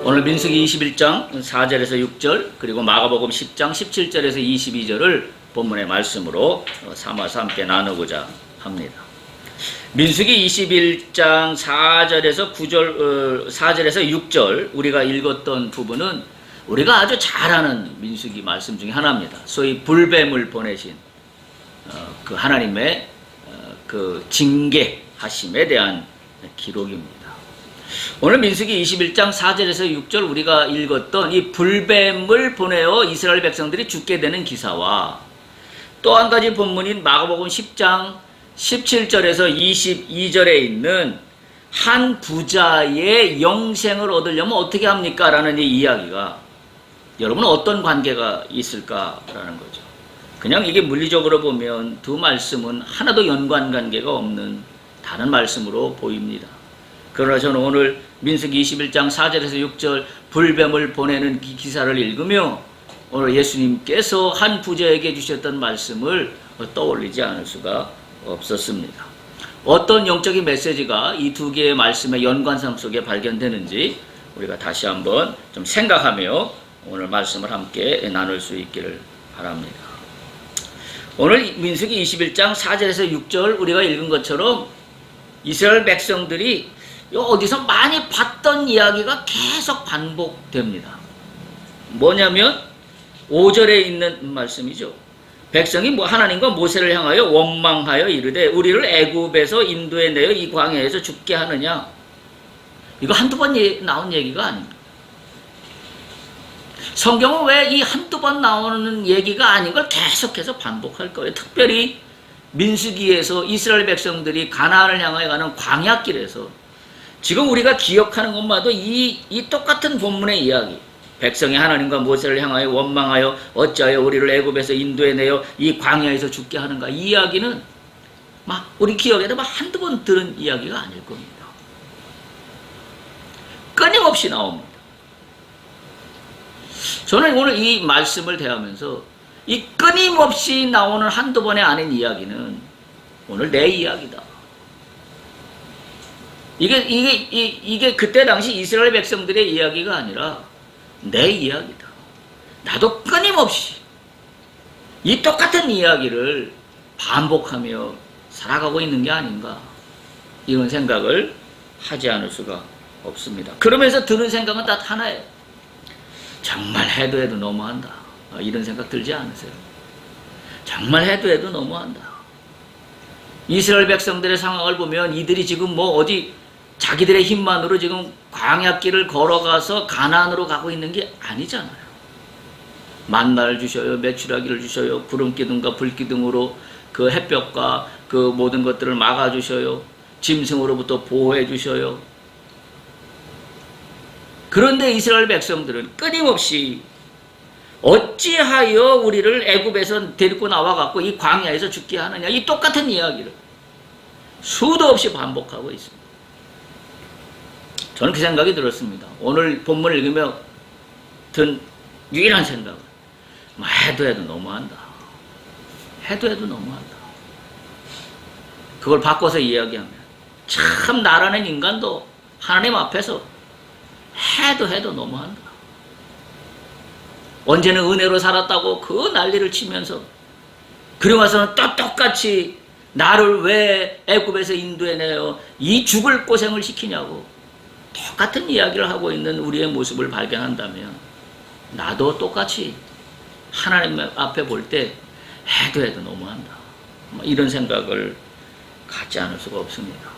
오늘 민수기 21장 4절에서 6절 그리고 마가복음 10장 17절에서 22절을 본문의 말씀으로 삼아서 함께 나누고자 합니다. 민수기 21장 4절에서 6절 우리가 읽었던 부분은 우리가 아주 잘 아는 민수기 말씀 중에 하나입니다. 소위 불뱀을 보내신 그 하나님의 그 징계하심에 대한 기록입니다. 오늘 민수기 21장 4절에서 6절 우리가 읽었던 이 불뱀을 보내어 이스라엘 백성들이 죽게 되는 기사와 또 한 가지 본문인 마가복음 10장 17절에서 22절에 있는 한 부자의 영생을 얻으려면 어떻게 합니까? 라는 이 이야기가 여러분 어떤 관계가 있을까라는 거죠. 그냥 이게 물리적으로 보면 두 말씀은 하나도 연관관계가 없는 다른 말씀으로 보입니다. 그러나 저는 오늘 민수기 21장 4절에서 6절 불뱀을 보내는 기사를 읽으며 오늘 예수님께서 한 부자에게 주셨던 말씀을 떠올리지 않을 수가 없었습니다. 어떤 영적인 메시지가 이 두 개의 말씀의 연관성 속에 발견되는지 우리가 다시 한번 좀 생각하며 오늘 말씀을 함께 나눌 수 있기를 바랍니다. 오늘 민수기 21장 4절에서 6절 우리가 읽은 것처럼 이스라엘 백성들이 어디서 많이 봤던 이야기가 계속 반복됩니다. 뭐냐면 5절에 있는 말씀이죠. 백성이 하나님과 모세를 향하여 원망하여 이르되 우리를 애굽에서 인도해 내어 이 광야에서 죽게 하느냐. 이거 한두 번 나온 얘기가 아닙니다. 성경은 왜 이 한두 번 나오는 얘기가 아닌 걸 계속해서 반복할 거예요. 특별히 민수기에서 이스라엘 백성들이 가나안을 향하여 가는 광야길에서 지금 우리가 기억하는 것마도 이 똑같은 본문의 이야기, 백성이 하나님과 모세를 향하여 원망하여 어찌하여 우리를 애굽에서 인도해 내어 이 광야에서 죽게 하는가, 이 이야기는 우리 기억에도 한두 번 들은 이야기가 아닐 겁니다. 끊임없이 나옵니다. 저는 오늘 이 말씀을 대하면서 이 끊임없이 나오는 한두 번의 아닌 이야기는 오늘 내 이야기다. 이게 그때 당시 이스라엘 백성들의 이야기가 아니라 내 이야기다. 나도 끊임없이 이 똑같은 이야기를 반복하며 살아가고 있는 게 아닌가, 이런 생각을 하지 않을 수가 없습니다. 그러면서 드는 생각은 딱 하나예요. 정말 해도 너무한다. 이런 생각 들지 않으세요? 정말 해도 너무한다. 이스라엘 백성들의 상황을 보면 이들이 지금 어디 자기들의 힘만으로 지금 광야길을 걸어가서 가나안으로 가고 있는 게 아니잖아요. 만나를 주셔요. 메추라기를 주셔요. 구름기둥과 불기둥으로 그 햇볕과 그 모든 것들을 막아주셔요. 짐승으로부터 보호해 주셔요. 그런데 이스라엘 백성들은 끊임없이 어찌하여 우리를 애굽에서 데리고 나와갖고 이 광야에서 죽게 하느냐, 이 똑같은 이야기를 수도 없이 반복하고 있습니다. 저는 그 생각이 들었습니다. 오늘 본문을 읽으며 든 유일한 생각은 해도 너무한다. 해도 너무한다. 그걸 바꿔서 이야기하면 참 나라는 인간도 하나님 앞에서 해도 너무한다. 언제는 은혜로 살았다고 그 난리를 치면서 그리고 와서는 또 똑같이 나를 왜 애굽에서 인도해내요, 이 죽을 고생을 시키냐고 똑같은 이야기를 하고 있는 우리의 모습을 발견한다면 나도 똑같이 하나님 앞에 볼 때 해도 너무한다, 이런 생각을 갖지 않을 수가 없습니다.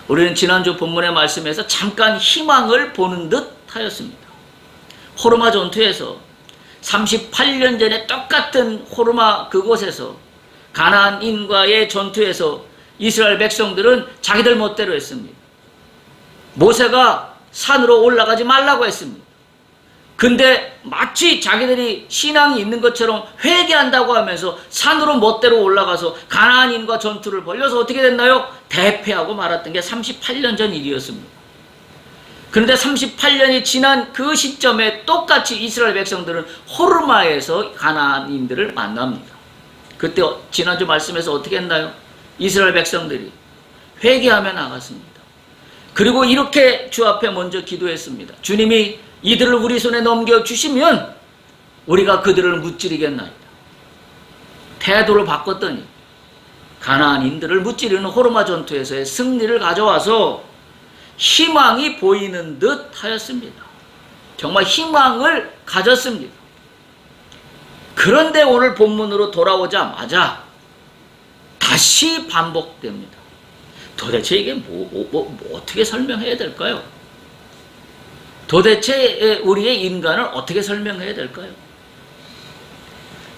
우리는 지난주 본문의 말씀에서 잠깐 희망을 보는 듯 하였습니다. 호르마 전투에서 38년 전에 똑같은 호르마 그곳에서 가나안인과의 전투에서 이스라엘 백성들은 자기들 멋대로 했습니다. 모세가 산으로 올라가지 말라고 했습니다. 근데 마치 자기들이 신앙이 있는 것처럼 회개한다고 하면서 산으로 멋대로 올라가서 가나안인과 전투를 벌여서 어떻게 됐나요? 대패하고 말았던 게 38년 전 일이었습니다. 그런데 38년이 지난 그 시점에 똑같이 이스라엘 백성들은 호르마에서 가나안인들을 만납니다. 그때 지난주 말씀에서 어떻게 했나요? 이스라엘 백성들이 회개하며 나갔습니다. 그리고 이렇게 주 앞에 먼저 기도했습니다. 주님이 이들을 우리 손에 넘겨주시면 우리가 그들을 무찌르겠나이다. 태도를 바꿨더니 가나안인들을 무찌르는 호르마 전투에서의 승리를 가져와서 희망이 보이는 듯 하였습니다. 정말 희망을 가졌습니다. 그런데 오늘 본문으로 돌아오자마자 다시 반복됩니다. 도대체 이게 어떻게 설명해야 될까요? 도대체 우리의 인간을 어떻게 설명해야 될까요?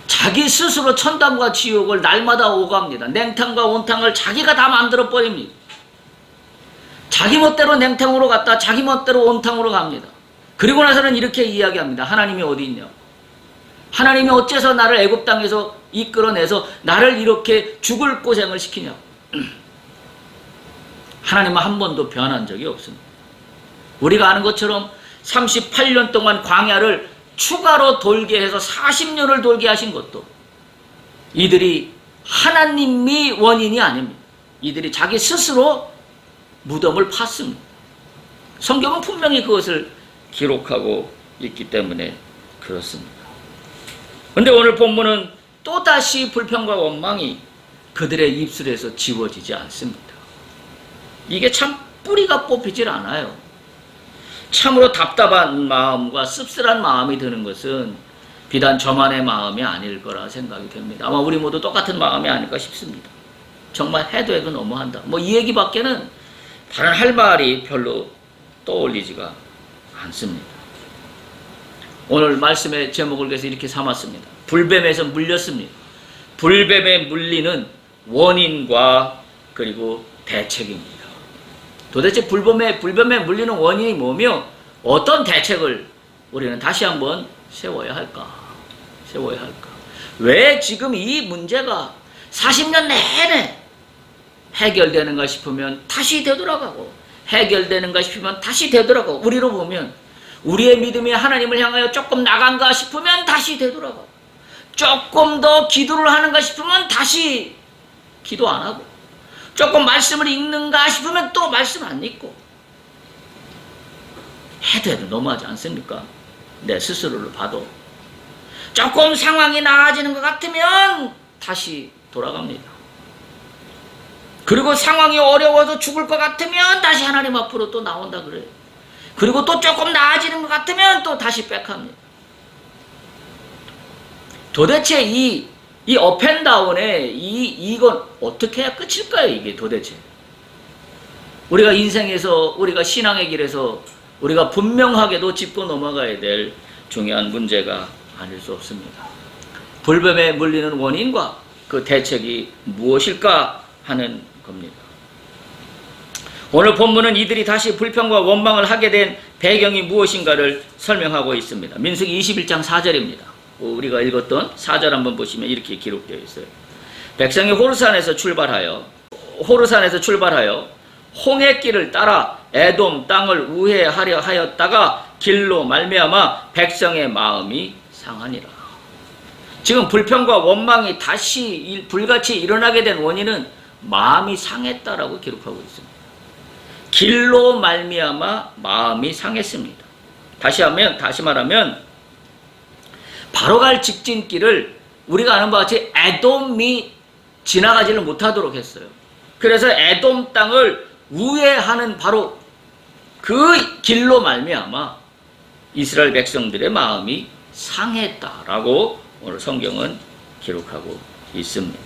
자기 스스로 천당과 지옥을 날마다 오갑니다. 냉탕과 온탕을 자기가 다 만들어 버립니다. 자기 멋대로 냉탕으로 갔다 자기 멋대로 온탕으로 갑니다. 그리고 나서는 이렇게 이야기합니다. 하나님이 어디 있냐? 하나님이 어째서 나를 애굽 땅에서 이끌어내서 나를 이렇게 죽을 고생을 시키냐? 하나님은 한 번도 변한 적이 없습니다. 우리가 아는 것처럼 38년 동안 광야를 추가로 돌게 해서 40년을 돌게 하신 것도 이들이 하나님이 원인이 아닙니다. 이들이 자기 스스로 무덤을 팠습니다. 성경은 분명히 그것을 기록하고 있기 때문에 그렇습니다. 그런데 오늘 본문은 또다시 불평과 원망이 그들의 입술에서 지워지지 않습니다. 이게 참 뿌리가 뽑히질 않아요. 참으로 답답한 마음과 씁쓸한 마음이 드는 것은 비단 저만의 마음이 아닐 거라 생각이 됩니다. 아마 우리 모두 똑같은 마음이 아닐까 싶습니다. 정말 해도 해도 너무한다. 이 얘기밖에는 다른 할 말이 별로 떠올리지가 않습니다. 오늘 말씀의 제목을 그래서 이렇게 삼았습니다. 불뱀에서 물렸습니다. 불뱀에 물리는 원인과 그리고 대책입니다. 도대체 불뱀에 물리는 원인이 뭐며 어떤 대책을 우리는 다시 한번 세워야 할까? 왜 지금 이 문제가 40년 내내 해결되는가 싶으면 다시 되돌아가고 해결되는가 싶으면 다시 되돌아가고 우리로 보면 우리의 믿음이 하나님을 향하여 조금 나간가 싶으면 다시 되돌아가고 조금 더 기도를 하는가 싶으면 다시 기도 안 하고 조금 말씀을 읽는가 싶으면 또 말씀 안 읽고 해도 너무하지 않습니까? 내 스스로를 봐도 조금 상황이 나아지는 것 같으면 다시 돌아갑니다. 그리고 상황이 어려워서 죽을 것 같으면 다시 하나님 앞으로 또 나온다 그래요. 그리고 또 조금 나아지는 것 같으면 또 다시 백합니다. 도대체 이 업앤다운에 이건 어떻게 해야 끝일까요? 이게 도대체 우리가 인생에서 우리가 신앙의 길에서 우리가 분명하게도 짚고 넘어가야 될 중요한 문제가 아닐 수 없습니다. 불뱀에 물리는 원인과 그 대책이 무엇일까 하는 겁니다. 오늘 본문은 이들이 다시 불평과 원망을 하게 된 배경이 무엇인가를 설명하고 있습니다. 민수기 21장 4절입니다. 우리가 읽었던 4절 한번 보시면 이렇게 기록되어 있어요. 백성이 호르산에서 출발하여 홍해길을 따라 에돔 땅을 우회하려 하였다가 길로 말미암아 백성의 마음이 상하니라. 지금 불평과 원망이 다시 불같이 일어나게 된 원인은 마음이 상했다라고 기록하고 있습니다. 길로 말미암아 마음이 상했습니다. 다시 말하면 바로 갈 직진길을 우리가 아는 바와 같이 에돔이 지나가지를 못하도록 했어요. 그래서 에돔 땅을 우회하는 바로 그 길로 말미암아 이스라엘 백성들의 마음이 상했다라고 오늘 성경은 기록하고 있습니다.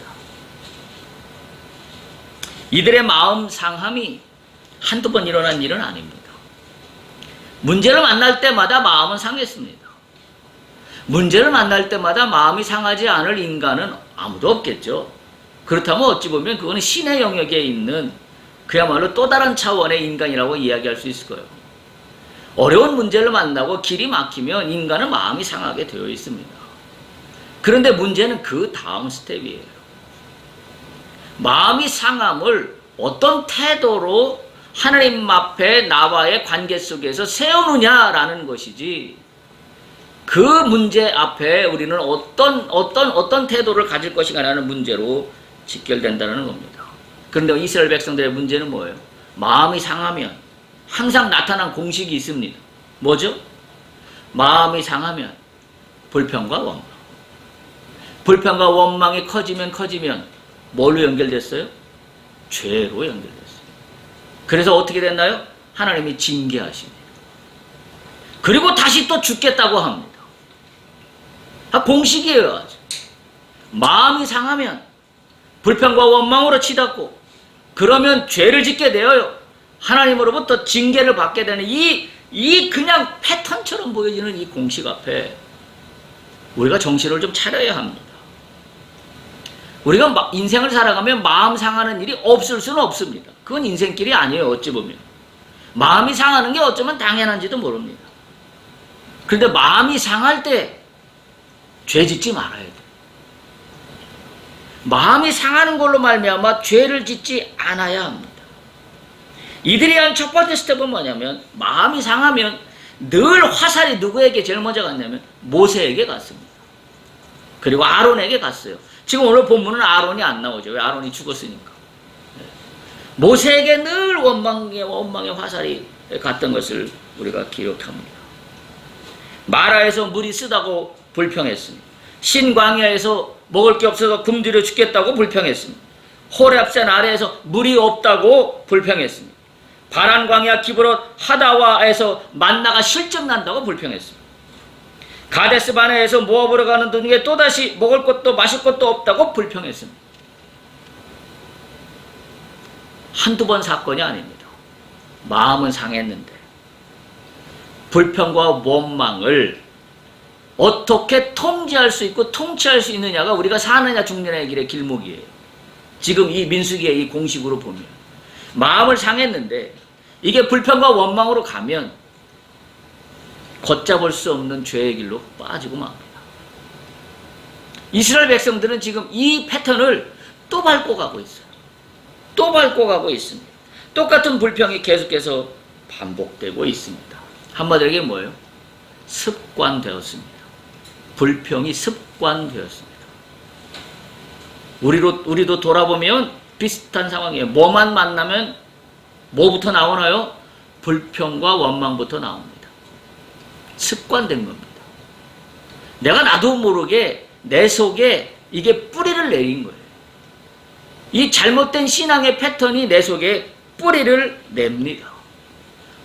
이들의 마음 상함이 한두 번 일어난 일은 아닙니다. 문제를 만날 때마다 마음은 상했습니다. 문제를 만날 때마다 마음이 상하지 않을 인간은 아무도 없겠죠. 그렇다면 어찌 보면 그거는 신의 영역에 있는 그야말로 또 다른 차원의 인간이라고 이야기할 수 있을 거예요. 어려운 문제를 만나고 길이 막히면 인간은 마음이 상하게 되어 있습니다. 그런데 문제는 그 다음 스텝이에요. 마음이 상함을 어떤 태도로 하나님 앞에 나와의 관계 속에서 세우느냐라는 것이지, 그 문제 앞에 우리는 어떤 태도를 가질 것인가라는 문제로 직결된다는 겁니다. 그런데 이스라엘 백성들의 문제는 뭐예요? 마음이 상하면 항상 나타난 공식이 있습니다. 뭐죠? 마음이 상하면 불평과 원망. 불평과 원망이 커지면 뭘로 연결됐어요? 죄로 연결됐어요. 그래서 어떻게 됐나요? 하나님이 징계하십니다. 그리고 다시 또 죽겠다고 합니다. 공식이에요. 아주. 마음이 상하면 불평과 원망으로 치닫고 그러면 죄를 짓게 되어요. 하나님으로부터 징계를 받게 되는 이 그냥 패턴처럼 보여지는 이 공식 앞에 우리가 정신을 좀 차려야 합니다. 우리가 인생을 살아가면 마음 상하는 일이 없을 수는 없습니다. 그건 인생길이 아니에요. 어찌 보면. 마음이 상하는 게 어쩌면 당연한지도 모릅니다. 그런데 마음이 상할 때 죄 짓지 말아야 돼요. 마음이 상하는 걸로 말미암아 죄를 짓지 않아야 합니다. 이들이 한 첫 번째 스텝은 뭐냐면 마음이 상하면 늘 화살이 누구에게 제일 먼저 갔냐면 모세에게 갔습니다. 그리고 아론에게 갔어요. 지금 오늘 본문은 아론이 안 나오죠. 왜? 아론이 죽었으니까. 모세에게 늘 원망의 화살이 갔던 것을 우리가 기록합니다. 마라에서 물이 쓰다고 불평했습니다. 신광야에서 먹을 게 없어서 굶주려 죽겠다고 불평했습니다. 호렙산 아래에서 물이 없다고 불평했습니다. 바란 광야 기브롯 하다와에서 만나가 실증난다고 불평했습니다. 가데스 바네에서 모압으로 가는 도중에 또다시 먹을 것도 마실 것도 없다고 불평했습니다. 한두 번 사건이 아닙니다. 마음은 상했는데 불평과 원망을 어떻게 통제할 수 있고 통치할 수 있느냐가 우리가 사느냐 죽느냐의 길의 길목이에요. 지금 이 민수기의 이 공식으로 보면 마음을 상했는데 이게 불평과 원망으로 가면 걷잡을 수 없는 죄의 길로 빠지고 맙니다. 이스라엘 백성들은 지금 이 패턴을 또 밟고 가고 있어요. 또 밟고 가고 있습니다. 똑같은 불평이 계속해서 반복되고 있습니다. 한마디로 이게 뭐예요? 습관되었습니다. 불평이 습관되었습니다. 우리도 돌아보면 비슷한 상황이에요. 뭐만 만나면 뭐부터 나오나요? 불평과 원망부터 나옵니다. 습관된 겁니다. 내가 나도 모르게 내 속에 이게 뿌리를 내린 거예요. 이 잘못된 신앙의 패턴이 내 속에 뿌리를 냅니다.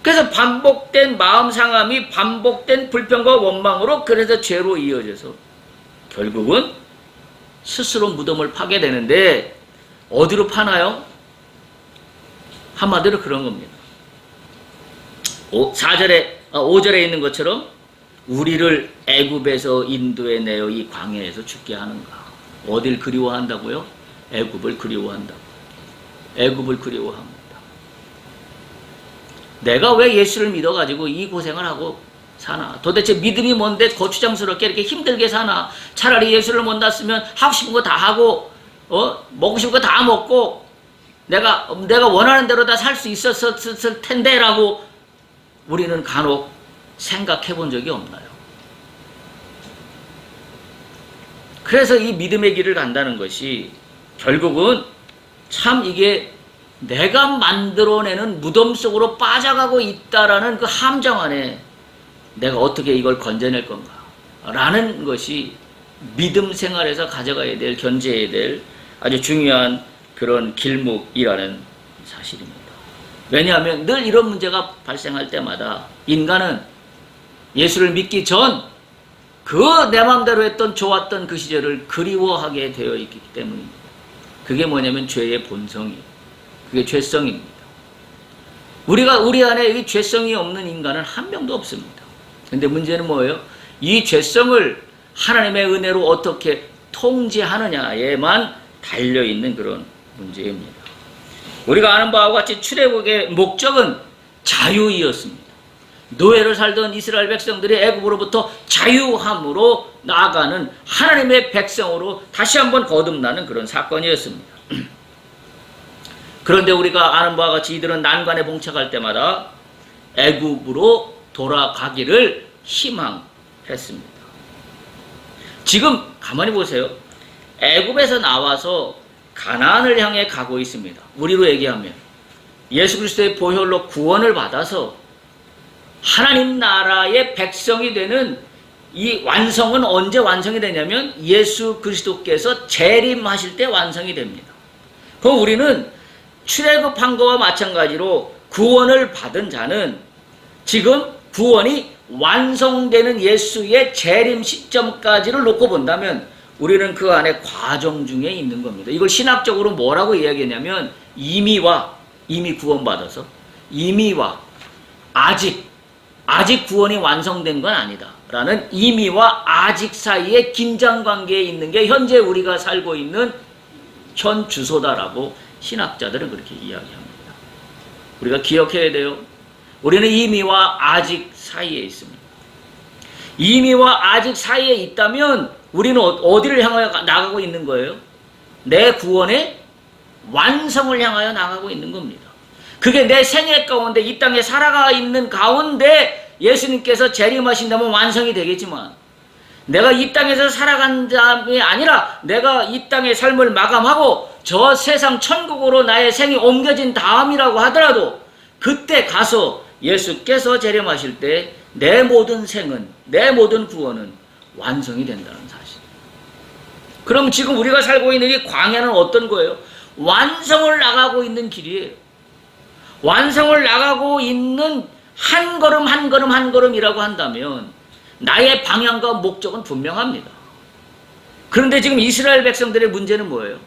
그래서 반복된 마음 상함이 반복된 불평과 원망으로 그래서 죄로 이어져서 결국은 스스로 무덤을 파게 되는데 어디로 파나요? 한마디로 그런 겁니다. 5절에 있는 것처럼 우리를 애굽에서 인도해 내어 이 광야에서 죽게 하는가. 어딜 그리워한다고요? 애굽을 그리워한다고. 애굽을 그리워합니다. 내가 왜 예수를 믿어가지고 이 고생을 하고 사나? 도대체 믿음이 뭔데 거추장스럽게 이렇게 힘들게 사나? 차라리 예수를 못 났으면 하고 싶은 거 다 하고 먹고 싶은 거 다 먹고 내가 원하는 대로 다 살 수 있었을 텐데라고 우리는 간혹 생각해 본 적이 없나요? 그래서 이 믿음의 길을 간다는 것이 결국은 참 이게 내가 만들어내는 무덤 속으로 빠져가고 있다라는 그 함정 안에 내가 어떻게 이걸 건져낼 건가 라는 것이 믿음 생활에서 가져가야 될, 견제해야 될 아주 중요한 그런 길목이라는 사실입니다. 왜냐하면 늘 이런 문제가 발생할 때마다 인간은 예수를 믿기 전 그 내 마음대로 했던 좋았던 그 시절을 그리워하게 되어 있기 때문입니다. 그게 뭐냐면 죄의 본성이에요. 그게 죄성입니다. 우리 안에 이 죄성이 없는 인간은 한 명도 없습니다. 근데 문제는 뭐예요? 이 죄성을 하나님의 은혜로 어떻게 통제하느냐에만 달려있는 그런 문제입니다. 우리가 아는 바와 같이 출애굽의 목적은 자유이었습니다. 노예로 살던 이스라엘 백성들이 애굽으로부터 자유함으로 나아가는 하나님의 백성으로 다시 한번 거듭나는 그런 사건이었습니다. 그런데 우리가 아는 바와 같이 이들은 난관에 봉착할 때마다 애굽으로 돌아가기를 희망했습니다. 지금 가만히 보세요. 애굽에서 나와서 가나안을 향해 가고 있습니다. 우리로 얘기하면 예수 그리스도의 보혈로 구원을 받아서 하나님 나라의 백성이 되는 이 완성은 언제 완성이 되냐면 예수 그리스도께서 재림하실 때 완성이 됩니다. 그럼 우리는 출애굽한 것과 마찬가지로 구원을 받은 자는 지금 구원이 완성되는 예수의 재림 시점까지를 놓고 본다면 우리는 그 안에 과정 중에 있는 겁니다. 이걸 신학적으로 뭐라고 이야기하냐면 이미 구원받아서 이미와 아직 구원이 완성된 건 아니다 라는 이미와 아직 사이에 긴장관계에 있는 게 현재 우리가 살고 있는 현 주소다라고 신학자들은 그렇게 이야기합니다. 우리가 기억해야 돼요. 우리는 이미와 아직 사이에 있습니다. 이미와 아직 사이에 있다면 우리는 어디를 향하여 나가고 있는 거예요? 내 구원의 완성을 향하여 나가고 있는 겁니다. 그게 내 생애 가운데 이 땅에 살아가 있는 가운데 예수님께서 재림하신다면 완성이 되겠지만 내가 이 땅에서 살아간 자이 아니라 내가 이 땅의 삶을 마감하고 저 세상 천국으로 나의 생이 옮겨진 다음이라고 하더라도 그때 가서 예수께서 재림하실 때 내 모든 생은, 내 모든 구원은 완성이 된다는 사실. 그럼 지금 우리가 살고 있는 이 광야는 어떤 거예요? 완성을 나가고 있는 길이에요. 완성을 나가고 있는 한 걸음 한 걸음 한 걸음이라고 한다면 나의 방향과 목적은 분명합니다. 그런데 지금 이스라엘 백성들의 문제는 뭐예요?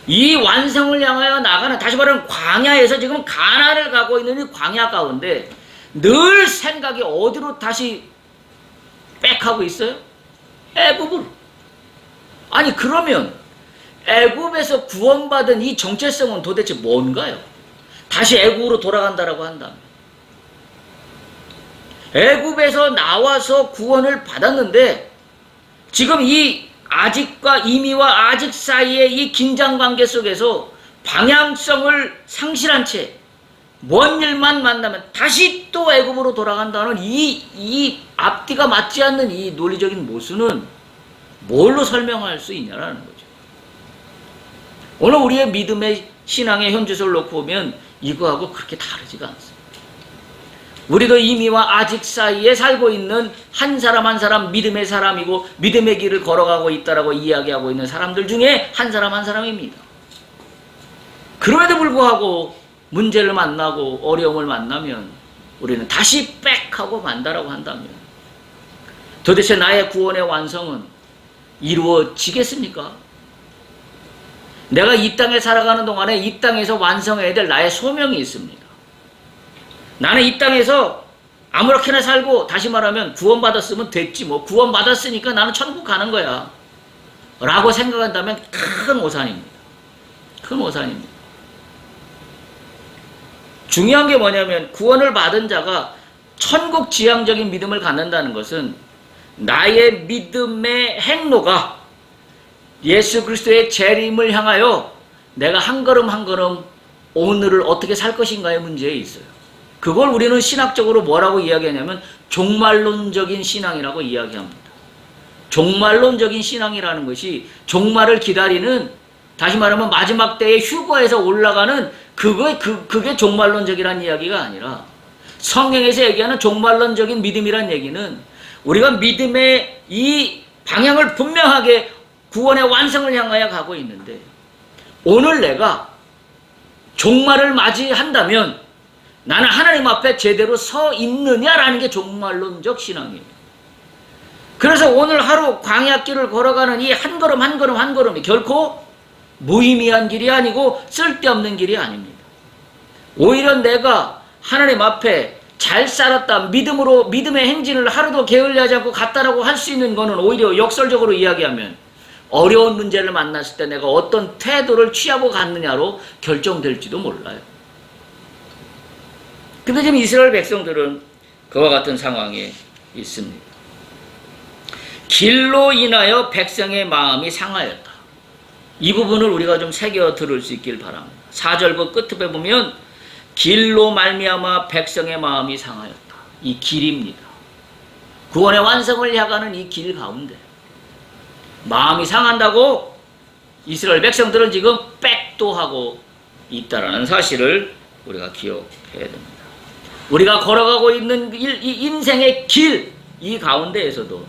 이 완성을 향하여 나가는, 다시 말하면 광야에서 지금 가나안을 가고 있는 이 광야 가운데 늘 생각이 어디로 다시 빽하고 있어요? 애굽으로. 아니 그러면 애굽에서 구원받은 이 정체성은 도대체 뭔가요? 다시 애굽으로 돌아간다라고 한다면 애굽에서 나와서 구원을 받았는데 지금 이 아직과 이미와 아직 사이의 이 긴장관계 속에서 방향성을 상실한 채 먼 일만 만나면 다시 또 애굽으로 돌아간다는 이 앞뒤가 맞지 않는 이 논리적인 모순은 뭘로 설명할 수 있냐라는 거죠. 오늘 우리의 믿음의 신앙의 현주소를 놓고 보면 이거하고 그렇게 다르지가 않습니다. 우리도 이미와 아직 사이에 살고 있는 한 사람 한 사람 믿음의 사람이고 믿음의 길을 걸어가고 있다라고 이야기하고 있는 사람들 중에 한 사람입니다. 그럼에도 불구하고 문제를 만나고 어려움을 만나면 우리는 다시 빽하고 만다라고 한다면 도대체 나의 구원의 완성은 이루어지겠습니까? 내가 이 땅에 살아가는 동안에 이 땅에서 완성해야 될 나의 소명이 있습니다. 나는 이 땅에서 아무렇게나 살고 다시 말하면 구원받았으면 됐지 뭐 구원받았으니까 나는 천국 가는 거야 라고 생각한다면 큰 오산입니다. 큰 오산입니다. 중요한 게 뭐냐면 구원을 받은 자가 천국 지향적인 믿음을 갖는다는 것은 나의 믿음의 행로가 예수 그리스도의 재림을 향하여 내가 한 걸음 한 걸음 오늘을 어떻게 살 것인가의 문제에 있어요. 그걸 우리는 신학적으로 뭐라고 이야기하냐면 종말론적인 신앙이라고 이야기합니다. 종말론적인 신앙이라는 것이 종말을 기다리는, 다시 말하면 마지막 때의 휴거에서 올라가는 그게 종말론적이라는 이야기가 아니라 성경에서 얘기하는 종말론적인 믿음이란 얘기는 우리가 믿음의 이 방향을 분명하게 구원의 완성을 향하여 가고 있는데 오늘 내가 종말을 맞이한다면 나는 하나님 앞에 제대로 서 있느냐라는 게 종말론적 신앙이에요. 그래서 오늘 하루 광야길을 걸어가는 이 한 걸음 한 걸음 한 걸음이 결코 무의미한 길이 아니고 쓸데없는 길이 아닙니다. 오히려 내가 하나님 앞에 잘 살았다, 믿음의 행진을 하루도 게을리하지 않고 갔다라고 할 수 있는 거는 오히려 역설적으로 이야기하면 어려운 문제를 만났을 때 내가 어떤 태도를 취하고 갔느냐로 결정될지도 몰라요. 근데 지금 이스라엘 백성들은 그와 같은 상황에 있습니다. 길로 인하여 백성의 마음이 상하였다. 이 부분을 우리가 좀 새겨 들을 수 있길 바랍니다. 4절 끝에 보면 길로 말미암아 백성의 마음이 상하였다. 이 길입니다. 구원의 완성을 향하는 이 길 가운데 마음이 상한다고 이스라엘 백성들은 지금 빽도 하고 있다라는 사실을 우리가 기억해야 됩니다. 우리가 걸어가고 있는 이 인생의 길, 이 가운데에서도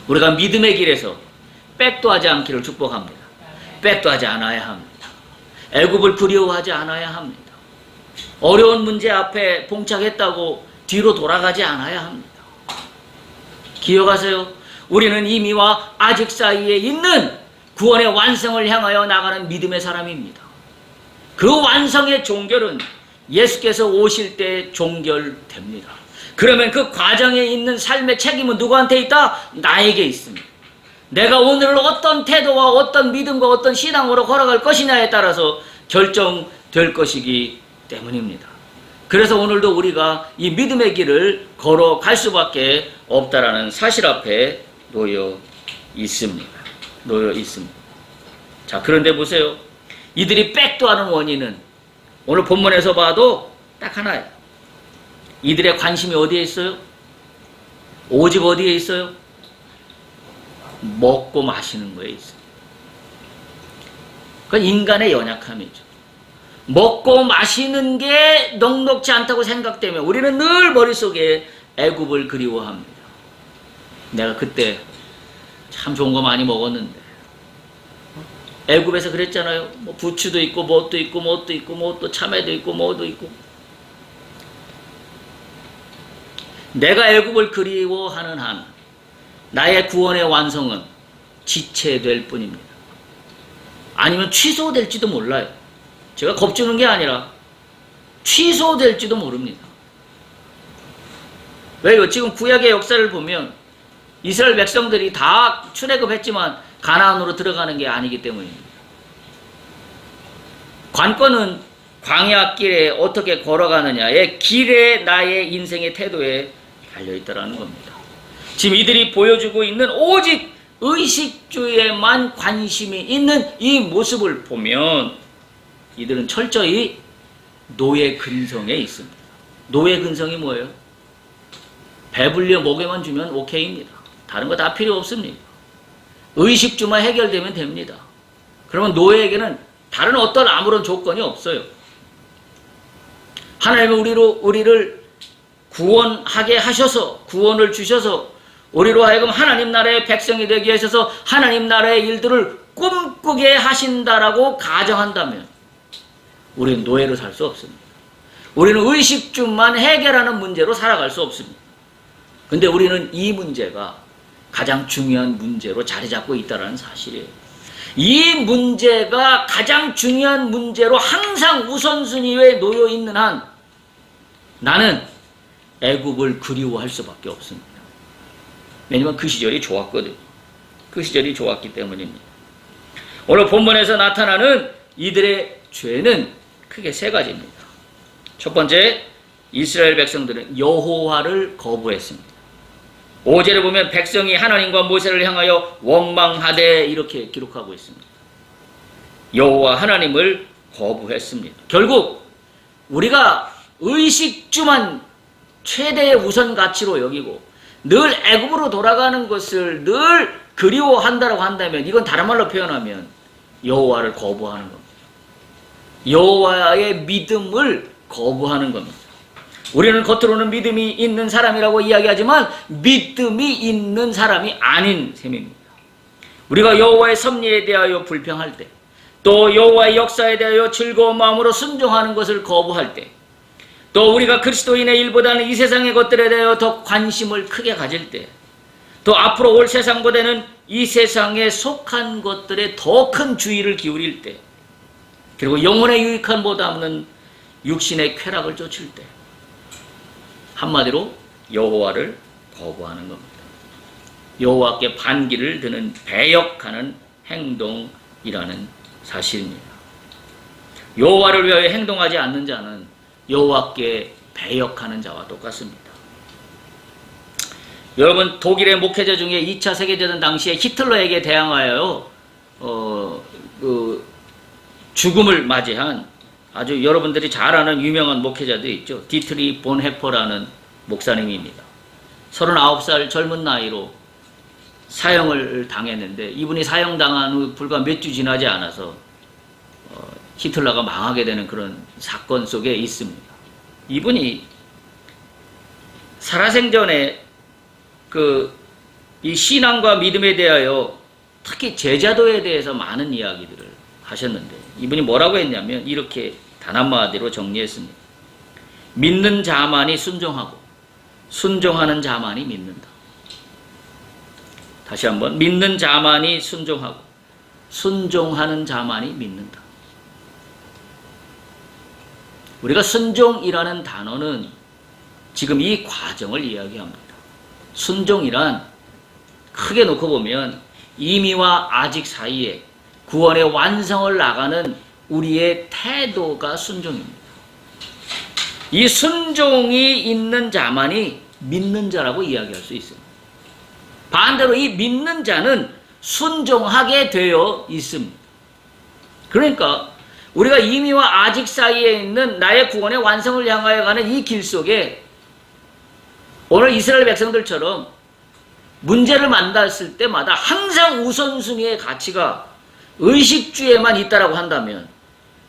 우리가 믿음의 길에서 백도 하지 않기를 축복합니다. 백도 하지 않아야 합니다. 애굽을 그리워하지 않아야 합니다. 어려운 문제 앞에 봉착했다고 뒤로 돌아가지 않아야 합니다. 기억하세요. 우리는 이미와 아직 사이에 있는 구원의 완성을 향하여 나가는 믿음의 사람입니다. 그 완성의 종결은 예수께서 오실 때 종결됩니다. 그러면 그 과정에 있는 삶의 책임은 누구한테 있다? 나에게 있습니다. 내가 오늘 어떤 태도와 어떤 믿음과 어떤 신앙으로 걸어갈 것이냐에 따라서 결정될 것이기 때문입니다. 그래서 오늘도 우리가 이 믿음의 길을 걸어갈 수밖에 없다라는 사실 앞에 놓여 있습니다. 자, 그런데 보세요. 이들이 백도하는 원인은 오늘 본문에서 봐도 딱 하나예요. 이들의 관심이 어디에 있어요? 오직 어디에 있어요? 먹고 마시는 거에 있어요. 그건 인간의 연약함이죠. 먹고 마시는 게 넉넉지 않다고 생각되면 우리는 늘 머릿속에 애굽을 그리워합니다. 내가 그때 참 좋은 거 많이 먹었는데 애굽에서 그랬잖아요. 뭐 부추도 있고 뭣도 있고 뭣도 있고 뭣도 참외도 있고 뭐도 있고. 내가 애굽을 그리워하는 한 나의 구원의 완성은 지체될 뿐입니다. 아니면 취소될지도 몰라요. 제가 겁주는 게 아니라 취소될지도 모릅니다. 왜요? 지금 구약의 역사를 보면 이스라엘 백성들이 다 출애굽했지만 가나안으로 들어가는 게 아니기 때문입니다. 관건은 광야 길에 어떻게 걸어가느냐의 길에 나의 인생의 태도에 달려있다는 겁니다. 지금 이들이 보여주고 있는 오직 의식주에만 관심이 있는 이 모습을 보면 이들은 철저히 노예 근성에 있습니다. 노예 근성이 뭐예요? 배불려 먹여만 주면 오케이입니다. 다른 거 다 필요 없습니다. 의식주만 해결되면 됩니다. 그러면 노예에게는 다른 어떤 아무런 조건이 없어요. 하나님은 우리를 구원하게 하셔서 구원을 주셔서 우리로 하여금 하나님 나라의 백성이 되게 하셔서 하나님 나라의 일들을 꿈꾸게 하신다라고 가정한다면 우리는 노예로 살 수 없습니다. 우리는 의식주만 해결하는 문제로 살아갈 수 없습니다. 근데 우리는 이 문제가 가장 중요한 문제로 자리 잡고 있다는 사실이에요. 이 문제가 가장 중요한 문제로 항상 우선순위에 놓여 있는 한 나는 애굽을 그리워할 수밖에 없습니다. 왜냐면 그 시절이 좋았거든요. 그 시절이 좋았기 때문입니다. 오늘 본문에서 나타나는 이들의 죄는 크게 세 가지입니다. 첫 번째, 이스라엘 백성들은 여호와를 거부했습니다. 5절에 보면 백성이 하나님과 모세를 향하여 원망하되 이렇게 기록하고 있습니다. 여호와 하나님을 거부했습니다. 결국 우리가 의식주만 최대의 우선 가치로 여기고 늘 애굽으로 돌아가는 것을 늘 그리워한다고 한다면 이건 다른 말로 표현하면 여호와를 거부하는 겁니다. 여호와의 믿음을 거부하는 겁니다. 우리는 겉으로는 믿음이 있는 사람이라고 이야기하지만 믿음이 있는 사람이 아닌 셈입니다. 우리가 여호와의 섭리에 대하여 불평할 때, 또 여호와의 역사에 대하여 즐거운 마음으로 순종하는 것을 거부할 때, 또 우리가 그리스도인의 일보다는 이 세상의 것들에 대하여 더 관심을 크게 가질 때, 또 앞으로 올 세상보다는 이 세상에 속한 것들에 더 큰 주의를 기울일 때, 그리고 영혼의 유익함보다는 육신의 쾌락을 쫓을 때, 한마디로 여호와를 거부하는 겁니다. 여호와께 반기를 드는 배역하는 행동이라는 사실입니다. 여호와를 위하여 행동하지 않는 자는 여호와께 배역하는 자와 똑같습니다. 여러분, 독일의 목회자 중에 2차 세계대전 당시에 히틀러에게 대항하여 죽음을 맞이한 아주 여러분들이 잘 아는 유명한 목회자도 있죠. 디트리 본 헤퍼라는 목사님입니다. 39살 젊은 나이로 사형을 당했는데 이분이 사형당한 후 불과 몇 주 지나지 않아서 히틀러가 망하게 되는 그런 사건 속에 있습니다. 이분이 살아생전에 이 신앙과 믿음에 대하여 특히 제자도에 대해서 많은 이야기들을 하셨는데 이분이 뭐라고 했냐면 이렇게 단 한마디로 정리했습니다. 믿는 자만이 순종하고 순종하는 자만이 믿는다. 다시 한번 믿는 자만이 순종하고 순종하는 자만이 믿는다. 우리가 순종이라는 단어는 지금 이 과정을 이야기합니다. 순종이란 크게 놓고 보면 이미와 아직 사이에 구원의 완성을 나가는 우리의 태도가 순종입니다. 이 순종이 있는 자만이 믿는 자라고 이야기할 수 있습니다. 반대로 이 믿는 자는 순종하게 되어 있습니다. 그러니까 우리가 이미와 아직 사이에 있는 나의 구원의 완성을 향하여 가는 이 길 속에 오늘 이스라엘 백성들처럼 문제를 만났을 때마다 항상 우선순위의 가치가 의식주에만 있다라고 한다면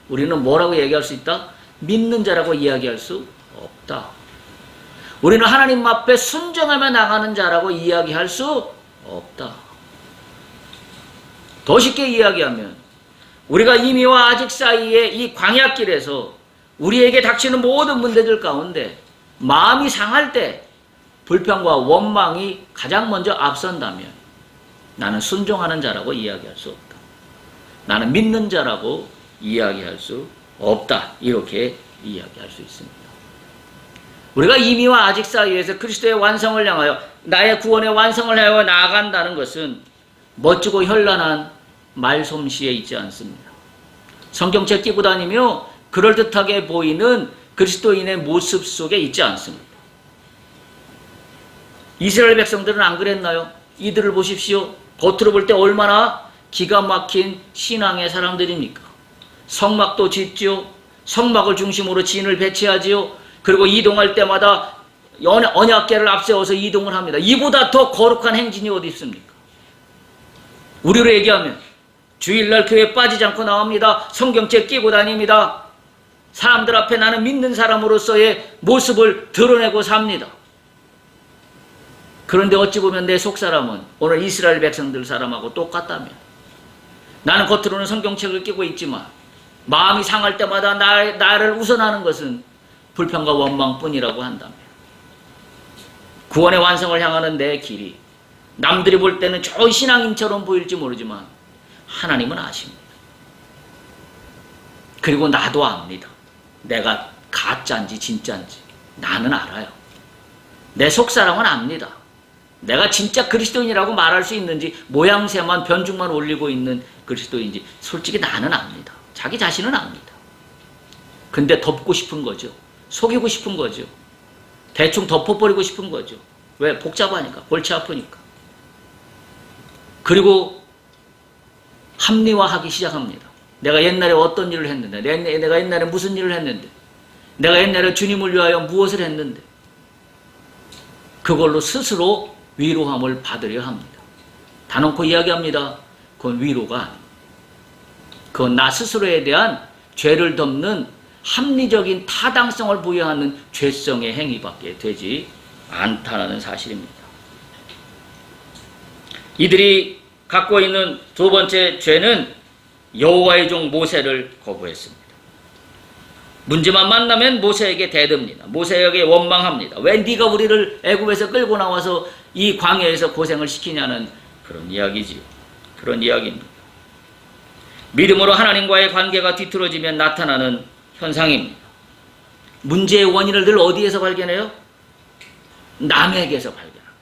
우리는 뭐라고 얘기할 수 있다? 믿는 자라고 이야기할 수 없다. 우리는 하나님 앞에 순종하며 나가는 자라고 이야기할 수 없다. 더 쉽게 이야기하면 우리가 이미와 아직 사이의 이 광야길에서 우리에게 닥치는 모든 문제들 가운데 마음이 상할 때 불평과 원망이 가장 먼저 앞선다면 나는 순종하는 자라고 이야기할 수 없다. 나는 믿는 자라고 이야기할 수 없다. 이렇게 이야기할 수 있습니다. 우리가 이미와 아직 사이에서 그리스도의 완성을 향하여 나의 구원의 완성을 향하여 나아간다는 것은 멋지고 현란한 말솜씨에 있지 않습니다. 성경책 끼고 다니며 그럴듯하게 보이는 그리스도인의 모습 속에 있지 않습니다. 이스라엘 백성들은 안 그랬나요? 이들을 보십시오. 겉으로 볼 때 얼마나 기가 막힌 신앙의 사람들입니까? 성막도 짓지요. 성막을 중심으로 진을 배치하지요. 그리고 이동할 때마다 언약궤를 앞세워서 이동을 합니다. 이보다 더 거룩한 행진이 어디 있습니까? 우리로 얘기하면 주일날 교회 빠지지 않고 나옵니다. 성경책 끼고 다닙니다. 사람들 앞에 나는 믿는 사람으로서의 모습을 드러내고 삽니다. 그런데 어찌 보면 내 속사람은 오늘 이스라엘 백성들 사람하고 똑같다면 나는 겉으로는 성경책을 끼고 있지만 마음이 상할 때마다 나를 우선하는 것은 불평과 원망뿐이라고 한다면 구원의 완성을 향하는 내 길이 남들이 볼 때는 좋은 신앙인처럼 보일지 모르지만 하나님은 아십니다. 그리고 나도 압니다. 내가 가짜인지 진짜인지 나는 알아요. 내 속사람은 압니다. 내가 진짜 그리스도인이라고 말할 수 있는지 모양새만 변죽만 올리고 있는 그리스도인지 솔직히 나는 압니다. 자기 자신은 압니다. 근데 덮고 싶은 거죠. 속이고 싶은 거죠. 대충 덮어버리고 싶은 거죠. 왜? 복잡하니까. 골치 아프니까. 그리고 합리화하기 시작합니다. 내가 옛날에 어떤 일을 했는데 내가 옛날에 무슨 일을 했는데 내가 옛날에 주님을 위하여 무엇을 했는데 그걸로 스스로 위로함을 받으려 합니다. 단언코 이야기합니다. 그건 위로가 아닙니다. 그건 나 스스로에 대한 죄를 덮는 합리적인 타당성을 부여하는 죄성의 행위밖에 되지 않다는 사실입니다. 이들이 갖고 있는 두 번째 죄는 여호와의 종 모세를 거부했습니다. 문제만 만나면 모세에게 대듭니다. 모세에게 원망합니다. 왜 네가 우리를 애굽에서 끌고 나와서 이 광야에서 고생을 시키냐는 그런 이야기지요. 그런 이야기입니다. 믿음으로 하나님과의 관계가 뒤틀어지면 나타나는 현상입니다. 문제의 원인을 늘 어디에서 발견해요? 남에게서 발견합니다.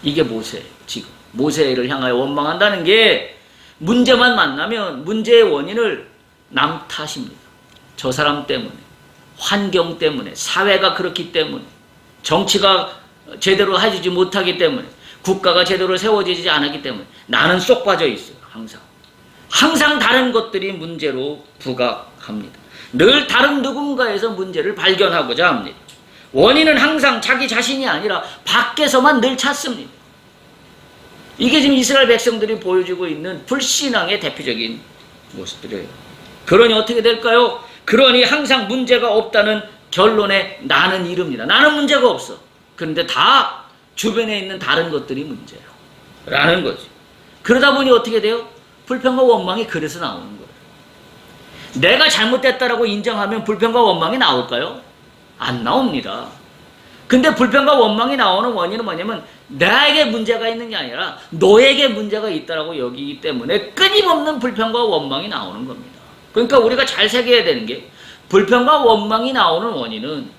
이게 모세예요. 지금 모세를 향하여 원망한다는 게 문제만 만나면 문제의 원인을 남 탓입니다. 저 사람 때문에, 환경 때문에, 사회가 그렇기 때문에, 정치가 제대로 해주지 못하기 때문에, 국가가 제대로 세워지지 않았기 때문에 나는 쏙 빠져 있어요. 항상 다른 것들이 문제로 부각합니다. 늘 다른 누군가에서 문제를 발견하고자 합니다. 원인은 항상 자기 자신이 아니라 밖에서만 늘 찾습니다. 이게 지금 이스라엘 백성들이 보여주고 있는 불신앙의 대표적인 모습들이에요. 그러니 어떻게 될까요? 그러니 항상 문제가 없다는 결론에 나는 이릅니다. 나는 문제가 없어. 그런데 다 주변에 있는 다른 것들이 문제야. 라는 거죠. 그러다 보니 어떻게 돼요? 불평과 원망이 그래서 나오는 거예요. 내가 잘못됐다라고 인정하면 불평과 원망이 나올까요? 안 나옵니다. 근데 불평과 원망이 나오는 원인은 뭐냐면 나에게 문제가 있는 게 아니라 너에게 문제가 있다라고 여기기 때문에 끊임없는 불평과 원망이 나오는 겁니다. 그러니까 우리가 잘 새겨야 되는 게 불평과 원망이 나오는 원인은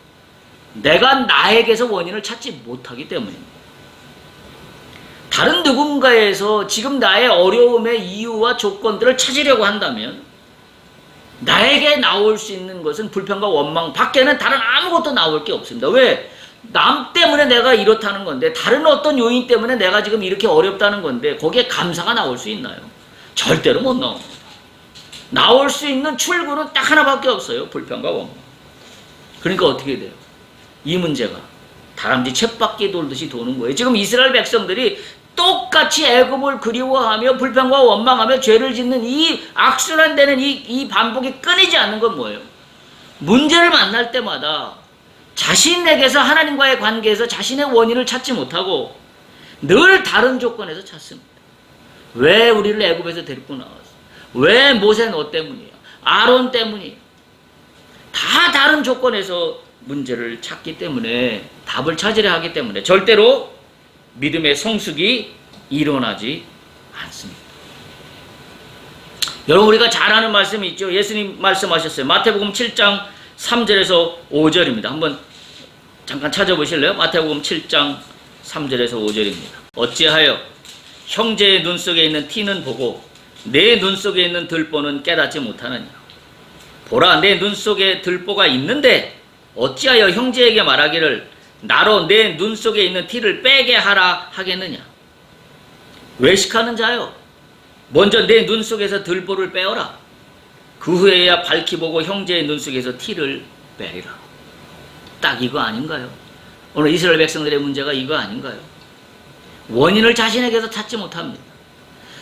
내가 나에게서 원인을 찾지 못하기 때문입니다. 다른 누군가에서 지금 나의 어려움의 이유와 조건들을 찾으려고 한다면 나에게 나올 수 있는 것은 불평과 원망 밖에는 다른 아무것도 나올 게 없습니다. 왜? 남 때문에 내가 이렇다는 건데 다른 어떤 요인 때문에 내가 지금 이렇게 어렵다는 건데 거기에 감사가 나올 수 있나요? 절대로 못 나옵니다. 나올 수 있는 출구는 딱 하나밖에 없어요. 불평과 원망. 그러니까 어떻게 돼요? 이 문제가 다람쥐 쳇바퀴 돌듯이 도는 거예요. 지금 이스라엘 백성들이 똑같이 애굽을 그리워하며 불평과 원망하며 죄를 짓는 이 악순환되는 이 반복이 끊이지 않는 건 뭐예요? 문제를 만날 때마다 자신에게서 하나님과의 관계에서 자신의 원인을 찾지 못하고 늘 다른 조건에서 찾습니다. 왜 우리를 애굽에서 데리고 나왔어? 왜 모세 너 때문이야? 아론 때문이야? 다 다른 조건에서 문제를 찾기 때문에 답을 찾으려 하기 때문에 절대로 믿음의 성숙이 일어나지 않습니다. 여러분 우리가 잘 아는 말씀이 있죠. 예수님 말씀하셨어요. 마태복음 7장 3절에서 5절입니다. 한번 잠깐 찾아보실래요? 마태복음 7장 3절에서 5절입니다. 어찌하여 형제의 눈 속에 있는 티는 보고 내 눈 속에 있는 들보는 깨닫지 못하느냐. 보라, 내 눈 속에 들보가 있는데 어찌하여 형제에게 말하기를 나로 내 눈 속에 있는 티를 빼게 하라 하겠느냐. 외식하는 자요, 먼저 내 눈 속에서 들보를 빼어라. 그 후에야 밝히 보고 형제의 눈 속에서 티를 빼리라. 딱 이거 아닌가요? 오늘 이스라엘 백성들의 문제가 이거 아닌가요? 원인을 자신에게서 찾지 못합니다.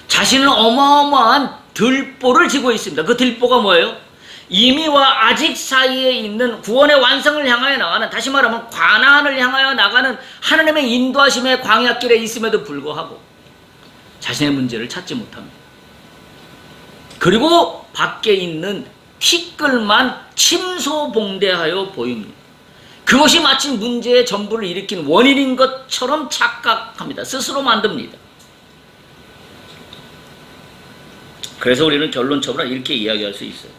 자신은 어마어마한 들보를 지고 있습니다. 그 들보가 뭐예요? 이미와 아직 사이에 있는 구원의 완성을 향하여 나가는, 다시 말하면 가나안을 향하여 나가는 하나님의 인도하심의 광야길에 있음에도 불구하고 자신의 문제를 찾지 못합니다. 그리고 밖에 있는 티끌만 침소봉대하여 보입니다. 그것이 마치 문제의 전부를 일으킨 원인인 것처럼 착각합니다. 스스로 만듭니다. 그래서 우리는 결론적으로 이렇게 이야기할 수 있어요.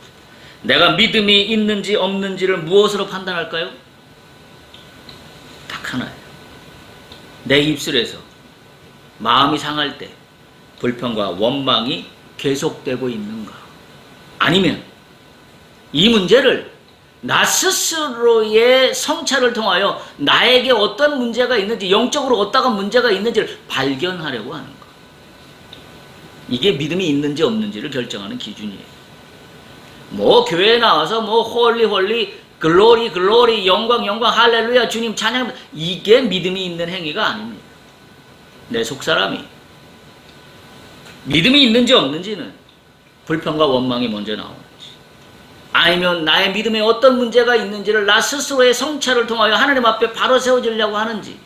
내가 믿음이 있는지 없는지를 무엇으로 판단할까요? 딱 하나예요. 내 입술에서 마음이 상할 때 불평과 원망이 계속되고 있는가? 아니면 이 문제를 나 스스로의 성찰을 통하여 나에게 어떤 문제가 있는지, 영적으로 어떠한 문제가 있는지를 발견하려고 하는가? 이게 믿음이 있는지 없는지를 결정하는 기준이에요. 뭐 교회에 나와서 뭐 홀리 글로리 영광 할렐루야 주님 찬양, 이게 믿음이 있는 행위가 아닙니다. 내 속사람이 믿음이 있는지 없는지는 불평과 원망이 먼저 나오는지, 아니면 나의 믿음에 어떤 문제가 있는지를 나 스스로의 성찰을 통하여 하나님 앞에 바로 세워지려고 하는지,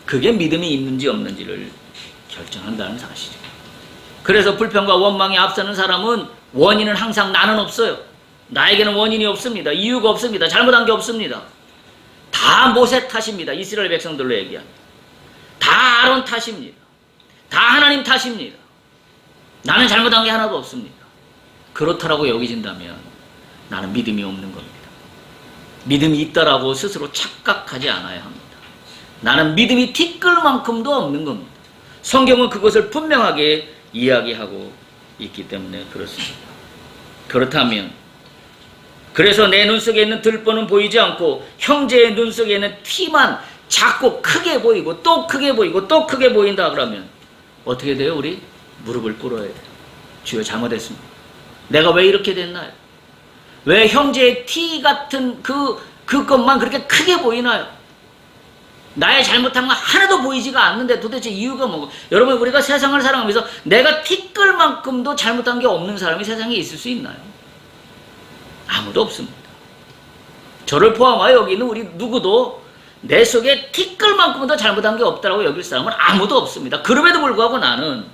그게 믿음이 있는지 없는지를 결정한다는 사실이에요. 그래서 불평과 원망이 앞서는 사람은 원인은 항상 나는 없어요. 나에게는 원인이 없습니다. 이유가 없습니다. 잘못한 게 없습니다. 다 모세 탓입니다. 이스라엘 백성들로 얘기합니다. 다 아론 탓입니다. 다 하나님 탓입니다. 나는 잘못한 게 하나도 없습니다. 그렇다라고 여기진다면 나는 믿음이 없는 겁니다. 믿음이 있다라고 스스로 착각하지 않아야 합니다. 나는 믿음이 티끌만큼도 없는 겁니다. 성경은 그것을 분명하게 이야기하고 있기 때문에 그렇습니다. 그렇다면, 그래서 내 눈 속에 있는 들보는 보이지 않고 형제의 눈 속에 있는 티만 자꾸 크게 보이고 또 크게 보이고 또 크게 보인다 그러면 어떻게 돼요? 우리 무릎을 꿇어야 돼요. 주여, 잘못했습니다. 내가 왜 이렇게 됐나요? 왜 형제의 티 같은 그것만 그렇게 크게 보이나요? 나의 잘못한 건 하나도 보이지가 않는데 도대체 이유가 뭐고? 여러분, 우리가 세상을 살아가면서 내가 티끌만큼도 잘못한 게 없는 사람이 세상에 있을 수 있나요? 아무도 없습니다. 저를 포함하여 여기 있는 우리 누구도 내 속에 티끌만큼도 잘못한 게 없다고 여길 사람은 아무도 없습니다. 그럼에도 불구하고 나는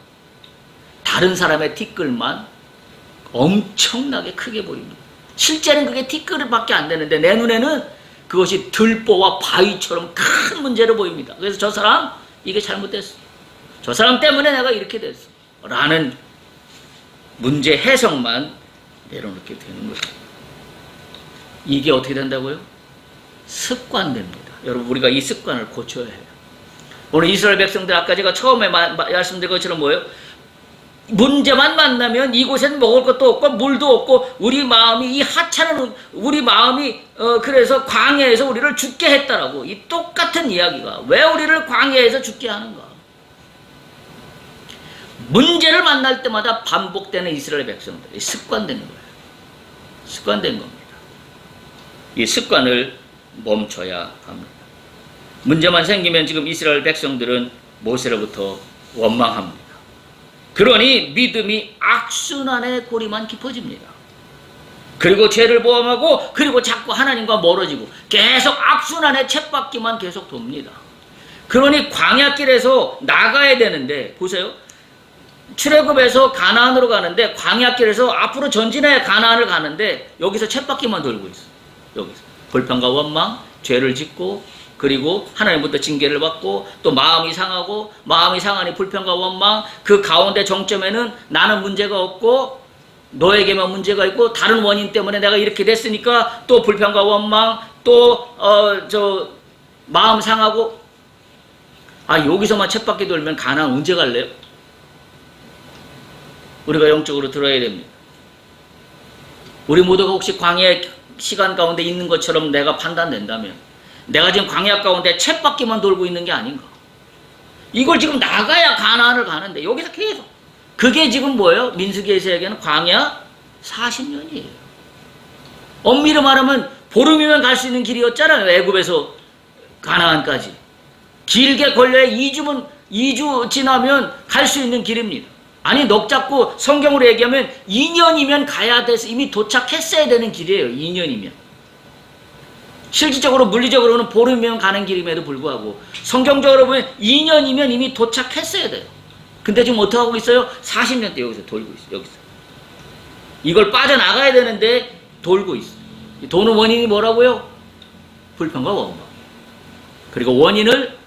다른 사람의 티끌만 엄청나게 크게 보입니다. 실제는 그게 티끌밖에 안 되는데 내 눈에는 그것이 들보와 바위처럼 큰 문제로 보입니다. 그래서 저 사람 이게 잘못됐어. 저 사람 때문에 내가 이렇게 됐어. 라는 문제 해석만 내려놓게 되는 거예요. 이게 어떻게 된다고요? 습관됩니다. 여러분 우리가 이 습관을 고쳐야 해요. 오늘 이스라엘 백성들 아까 제가 처음에 말씀드린 것처럼 뭐예요? 문제만 만나면 이곳엔 먹을 것도 없고 물도 없고 우리 마음이 이 하찮은 우리 마음이 그래서 광야에서 우리를 죽게 했다라고 이 똑같은 이야기가 왜 우리를 광야에서 죽게 하는가? 문제를 만날 때마다 반복되는 이스라엘 백성들이 습관된 거예요. 습관된 겁니다. 이 습관을 멈춰야 합니다. 문제만 생기면 지금 이스라엘 백성들은 모세로부터 원망합니다. 그러니 믿음이 악순환의 고리만 깊어집니다. 그리고 죄를 보험하고 그리고 자꾸 하나님과 멀어지고 계속 악순환의 쳇바퀴만 계속 돕니다. 그러니 광야길에서 나가야 되는데 보세요. 출애굽에서 가나안으로 가는데 광야길에서 앞으로 전진해야 가나안을 가는데 여기서 쳇바퀴만 돌고 있어. 여기서 불평과 원망, 죄를 짓고 그리고 하나님부터 징계를 받고 또 마음이 상하고 마음이 상하니 불평과 원망 그 가운데 정점에는 나는 문제가 없고 너에게만 문제가 있고 다른 원인 때문에 내가 이렇게 됐으니까 또 불평과 원망 또 마음 상하고 여기서만 쳇바퀴 돌면 가나안 언제 갈래요? 우리가 영적으로 들어야 됩니다. 우리 모두가 혹시 광야의 시간 가운데 있는 것처럼 내가 판단된다면 내가 지금 광야 가운데 쳇바퀴만 돌고 있는 게 아닌가? 이걸 지금 나가야 가나안을 가는데 여기서 계속 그게 지금 뭐예요? 민수기에서 얘기하는 광야 40년이에요. 엄밀히 말하면 보름이면 갈 수 있는 길이었잖아요. 애굽에서 가나안까지. 길게 걸려야 2주 지나면 갈 수 있는 길입니다. 아니 넋 잡고 성경으로 얘기하면 2년이면 가야 돼서 이미 도착했어야 되는 길이에요. 2년이면. 실질적으로 물리적으로는 보름이면 가는 길임에도 불구하고 성경적으로 보면 2년이면 이미 도착했어야 돼요. 근데 지금 어떻게 하고 있어요? 40년대 여기서 돌고 있어요. 여기서. 이걸 빠져나가야 되는데 돌고 있어요. 도는 원인이 뭐라고요? 불평과 원망. 그리고 원인을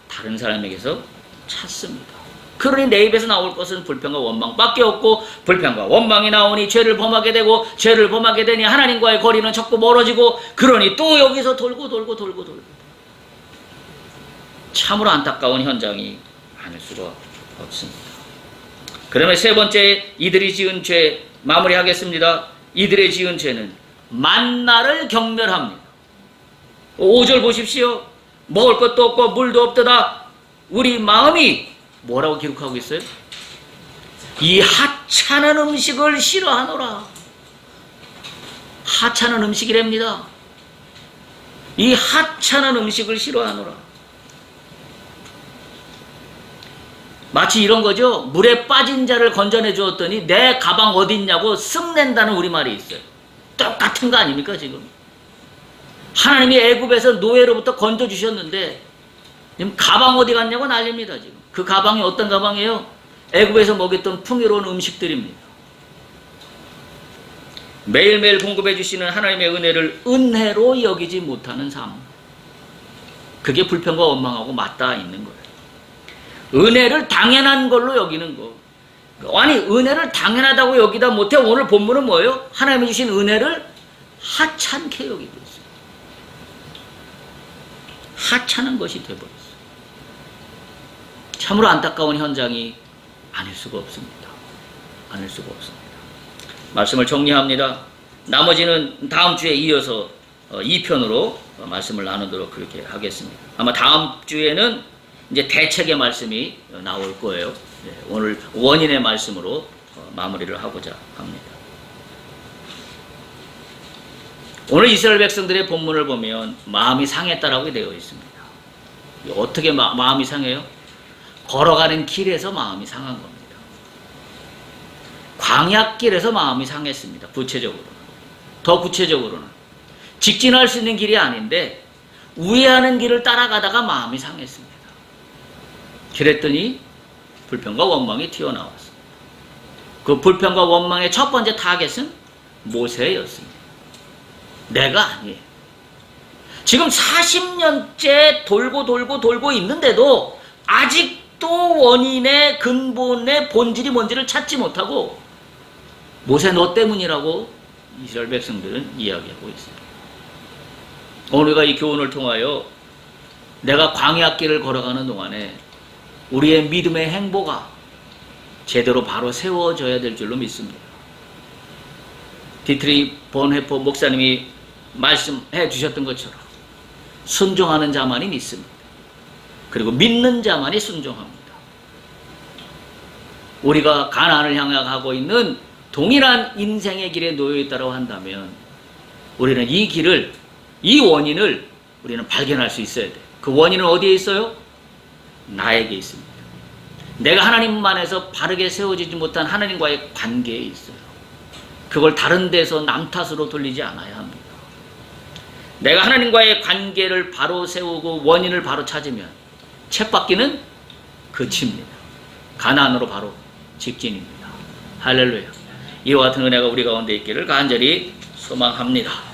다른 사람에게서 찾습니다. 그러니 내 입에서 나올 것은 불평과 원망밖에 없고 불평과 원망이 나오니 죄를 범하게 되고 죄를 범하게 되니 하나님과의 거리는 자꾸 멀어지고 그러니 또 여기서 돌고 참으로 안타까운 현장이 아닐 수가 없습니다. 그러면 세 번째 이들이 지은 죄 마무리하겠습니다. 이들의 지은 죄는 만나를 경멸합니다. 5절 보십시오. 먹을 것도 없고 물도 없도다. 우리 마음이 뭐라고 기록하고 있어요? 이 하찮은 음식을 싫어하노라. 하찮은 음식이랍니다. 이 하찮은 음식을 싫어하노라. 마치 이런 거죠. 물에 빠진 자를 건져내 주었더니 내 가방 어디 있냐고 쓱낸다는 우리말이 있어요. 똑같은 거 아닙니까 지금? 하나님이 애굽에서 노예로부터 건져주셨는데 지금 가방 어디 갔냐고 난립니다 지금. 그 가방이 어떤 가방이에요? 애굽에서 먹였던 풍요로운 음식들입니다. 매일매일 공급해 주시는 하나님의 은혜를 은혜로 여기지 못하는 삶. 그게 불평과 원망하고 맞닿아 있는 거예요. 은혜를 당연한 걸로 여기는 거. 아니 은혜를 당연하다고 여기다 못해 오늘 본문은 뭐예요? 하나님이 주신 은혜를 하찮게 여기고 있어요. 하찮은 것이 되어버렸어요. 참으로 안타까운 현장이 아닐 수가 없습니다. 아닐 수가 없습니다. 말씀을 정리합니다. 나머지는 다음 주에 이어서 2편으로 말씀을 나누도록 그렇게 하겠습니다. 아마 다음 주에는 이제 대책의 말씀이 나올 거예요. 오늘 원인의 말씀으로 마무리를 하고자 합니다. 오늘 이스라엘 백성들의 본문을 보면 마음이 상했다라고 되어 있습니다. 어떻게 마음이 상해요? 걸어가는 길에서 마음이 상한 겁니다. 광야길에서 마음이 상했습니다. 구체적으로. 더 구체적으로는 직진할 수 있는 길이 아닌데 우회하는 길을 따라가다가 마음이 상했습니다. 그랬더니 불평과 원망이 튀어나왔습니다. 그 불평과 원망의 첫 번째 타겟은 모세였습니다. 내가 아니에요. 지금 40년째 돌고 있는데도 아직도 원인의 근본의 본질이 뭔지를 찾지 못하고 모세 너 때문이라고 이스라엘 백성들은 이야기하고 있습니다. 오늘과 이 교훈을 통하여 내가 광야길을 걸어가는 동안에 우리의 믿음의 행보가 제대로 바로 세워져야 될 줄로 믿습니다. 디트리 본헤퍼 목사님이 말씀해 주셨던 것처럼 순종하는 자만이 믿습니다. 그리고 믿는 자만이 순종합니다. 우리가 가나안을 향해 가고 있는 동일한 인생의 길에 놓여 있다고 한다면 우리는 이 길을, 이 원인을 우리는 발견할 수 있어야 돼요. 그 원인은 어디에 있어요? 나에게 있습니다. 내가 하나님 안에서 바르게 세워지지 못한 하나님과의 관계에 있어요. 그걸 다른 데서 남 탓으로 돌리지 않아야 합니다. 내가 하나님과의 관계를 바로 세우고 원인을 바로 찾으면 쳇바퀴는 그칩니다. 가나안으로 바로 직진입니다. 할렐루야. 이와 같은 은혜가 우리 가운데 있기를 간절히 소망합니다.